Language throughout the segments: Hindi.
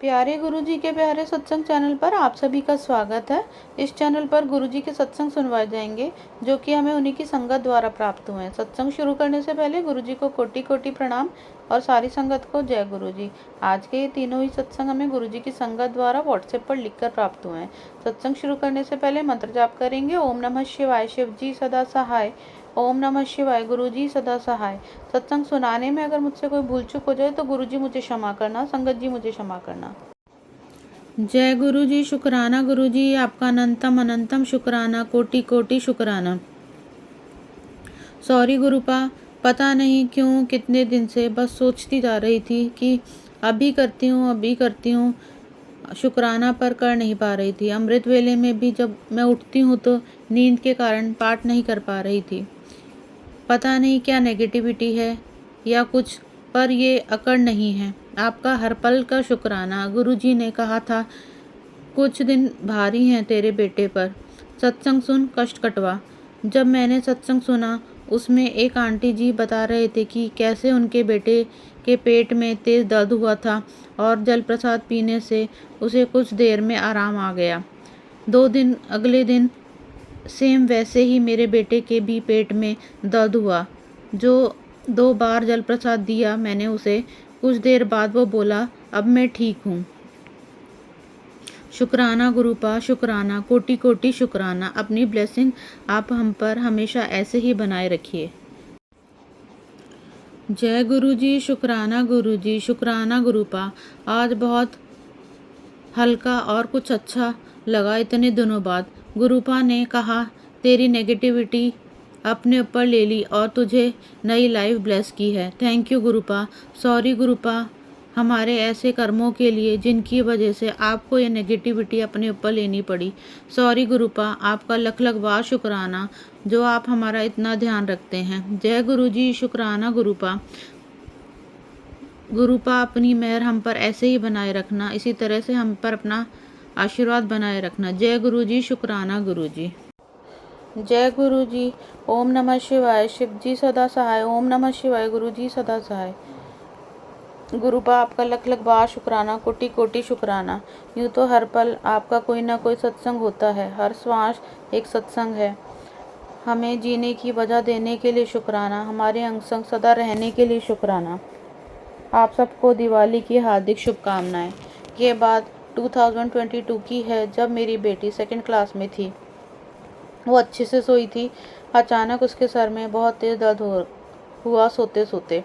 प्यारे गुरुजी के प्यारे सत्संग चैनल पर आप सभी का स्वागत है। इस चैनल पर गुरुजी के सत्संग सुनवाए जाएंगे जो कि हमें उन्हीं की संगत द्वारा प्राप्त हुए हैं। सत्संग शुरू करने से पहले गुरुजी को कोटि कोटि प्रणाम और सारी संगत को जय गुरुजी। आज के ये तीनों ही सत्संग हमें गुरुजी की संगत द्वारा व्हाट्सएप पर लिखकर प्राप्त हुए हैं। सत्संग शुरू करने से पहले मंत्र जाप करेंगे। ओम नमः शिवाय, शिव जी सदा सहाय। ओम नमः शिवाय, गुरुजी सदा सहाय। सत्संग सुनाने में अगर मुझसे कोई भूल चूक हो जाए तो गुरुजी मुझे क्षमा करना, संगत जी मुझे क्षमा करना। जय गुरुजी, शुक्राना गुरुजी, आपका अनंतम अनंतम शुक्राना, कोटि कोटि शुक्राना। सॉरी गुरुपा, पता नहीं क्यों कितने दिन से बस सोचती जा रही थी कि अभी करती हूँ, शुक्राना पर कर नहीं पा रही थी। अमृत वेले में भी जब मैं उठती हूँ तो नींद के कारण पाठ नहीं कर पा रही थी। पता नहीं क्या नेगेटिविटी है या कुछ, पर ये अकड़ नहीं है। आपका हर पल का शुक्राना। गुरुजी ने कहा था कुछ दिन भारी हैं तेरे बेटे पर, सत्संग सुन कष्ट कटवा। जब मैंने सत्संग सुना उसमें एक आंटी जी बता रहे थे कि कैसे उनके बेटे के पेट में तेज दर्द हुआ था और जल प्रसाद पीने से उसे कुछ देर में आराम आ गया। अगले दिन सेम वैसे ही मेरे बेटे के भी पेट में दर्द हुआ। जो 2 बार जल प्रसाद दिया मैंने उसे, कुछ देर बाद वो बोला अब मैं ठीक हूँ। शुक्राना गुरुपा, शुक्राना, कोटि कोटि शुक्राना। अपनी ब्लेसिंग आप हम पर हमेशा ऐसे ही बनाए रखिए। जय गुरुजी, शुक्राना गुरुजी, शुक्राना गुरुपा। आज बहुत हल्का और कुछ अच्छा लगा इतने दिनों बाद। गुरुपा ने कहा तेरी नेगेटिविटी अपने ऊपर ले ली और तुझे नई लाइफ ब्लेस की है। Thank you गुरुपा। सॉरी गुरुपा हमारे ऐसे कर्मों के लिए जिनकी वजह से आपको ये नेगेटिविटी अपने ऊपर लेनी पड़ी। सॉरी गुरुपा, आपका लख लख बार शुक्राना जो आप हमारा इतना ध्यान रखते हैं। जय गुरुजी, शुक्राना गुरुपा। गुरुपा अपनी मेहर हम पर ऐसे ही बनाए रखना, इसी तरह से हम पर अपना आशीर्वाद बनाए रखना। जय गुरुजी, शुक्राना गुरुजी। जय गुरुजी। ओम नमः शिवाय, शिव जी सदा सहाय। ओम नमः शिवाय, गुरुजी सदा सहाय। गुरुपा आपका लख लख बार शुक्राना, कोटि कोटि शुक्राना। यूँ तो हर पल आपका कोई ना कोई सत्संग होता है, हर श्वास एक सत्संग है। हमें जीने की वजह देने के लिए शुक्राना, हमारे अंग संग सदा रहने के लिए शुक्राना। आप सबको दिवाली की हार्दिक शुभकामनाएं। ये बात 2022 की है जब मेरी बेटी 2nd क्लास में थी। वो अच्छे से सोई थी, अचानक उसके सर में बहुत तेज दर्द हुआ सोते सोते।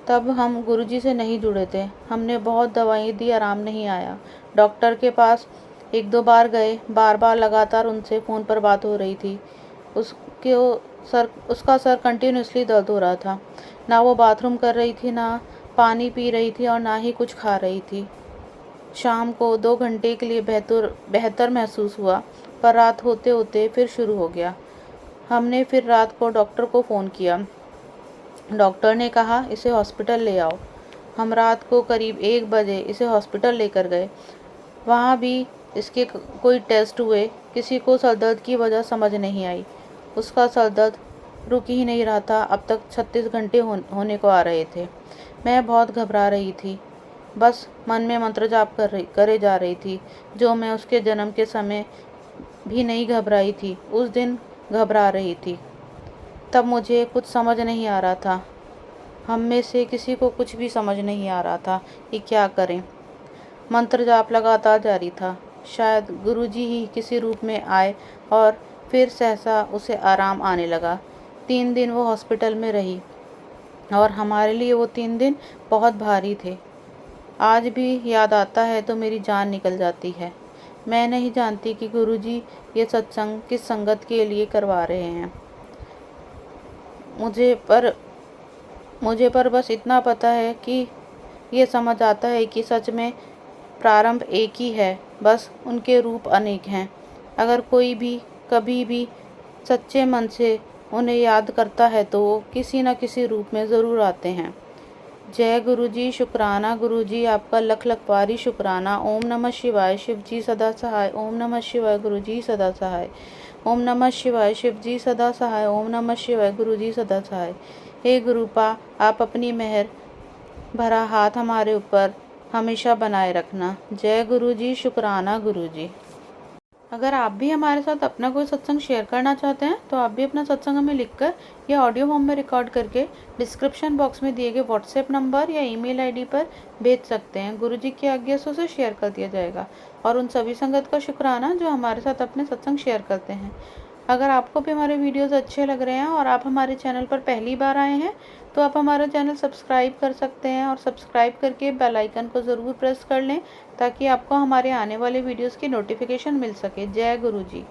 तब हम गुरुजी से नहीं जुड़े थे। हमने बहुत दवाई दी, आराम नहीं आया। डॉक्टर के पास 1-2 बार गए, बार बार लगातार उनसे फ़ोन पर बात हो रही थी। उसका सर कंटिन्यूसली दर्द हो रहा था। ना वो बाथरूम कर रही थी, ना पानी पी रही थी और ना ही कुछ खा रही थी। शाम को 2 घंटे के लिए बेहतर महसूस हुआ, पर रात होते होते फिर शुरू हो गया। हमने फिर रात को डॉक्टर को फ़ोन किया। डॉक्टर ने कहा इसे हॉस्पिटल ले आओ। हम रात को करीब 1 बजे इसे हॉस्पिटल लेकर गए। वहाँ भी इसके कोई टेस्ट हुए, किसी को सर दर्द की वजह समझ नहीं आई। उसका सर दर्द रुक ही नहीं रहा था। अब तक 36 घंटे होने को आ रहे थे। मैं बहुत घबरा रही थी, बस मन में मंत्र जाप करे जा रही थी, जो मैं उसके जन्म के समय भी नहीं घबराई थी, उस दिन घबरा रही थी। तब मुझे कुछ समझ नहीं आ रहा था। हम में से किसी को कुछ भी समझ नहीं आ रहा था कि क्या करें। मंत्र जाप लगातार जारी था। शायद गुरुजी ही किसी रूप में आए और फिर सहसा उसे आराम आने लगा। 3 दिन वो हॉस्पिटल में रही और हमारे लिए वो 3 दिन बहुत भारी थे। आज भी याद आता है तो मेरी जान निकल जाती है। मैं नहीं जानती कि गुरुजी ये सत्संग किस संगत के लिए करवा रहे हैं। मुझे पर बस इतना पता है कि ये समझ आता है कि सच में प्रारंभ एक ही है, बस उनके रूप अनेक हैं। अगर कोई भी कभी भी सच्चे मन से उन्हें याद करता है तो वो किसी न किसी रूप में ज़रूर आते हैं। जय गुरुजी, शुक्राना गुरुजी, आपका लख लख बारी शुक्राना। ओम नमः शिवाय, शिव जी सदा सहाय। ओम नमः शिवाय, गुरुजी सदा सहाय। ओम नमः शिवाय, शिव जी सदा सहाय। ओम नमः शिवाय, गुरुजी सदा सहाय। हे गुरुपा, आप अपनी मेहर भरा हाथ हमारे ऊपर हमेशा बनाए रखना। जय गुरु जी, शुक्राना गुरु जी। अगर आप भी हमारे साथ अपना कोई सत्संग शेयर करना चाहते हैं तो आप भी अपना सत्संग हमें लिखकर या ऑडियो फॉर्म में रिकॉर्ड करके डिस्क्रिप्शन बॉक्स में दिए गए व्हाट्सएप नंबर या ईमेल आईडी पर भेज सकते हैं। गुरु जी की आज्ञा से उसे शेयर कर दिया जाएगा। और उन सभी संगत का शुक्राना जो हमारे साथ अपने सत्संग शेयर करते हैं। अगर आपको भी हमारे वीडियोस अच्छे लग रहे हैं और आप हमारे चैनल पर पहली बार आए हैं तो आप हमारा चैनल सब्सक्राइब कर सकते हैं और सब्सक्राइब करके बेल आइकन को ज़रूर प्रेस कर लें ताकि आपको हमारे आने वाले वीडियोस की नोटिफिकेशन मिल सके। जय गुरु जी।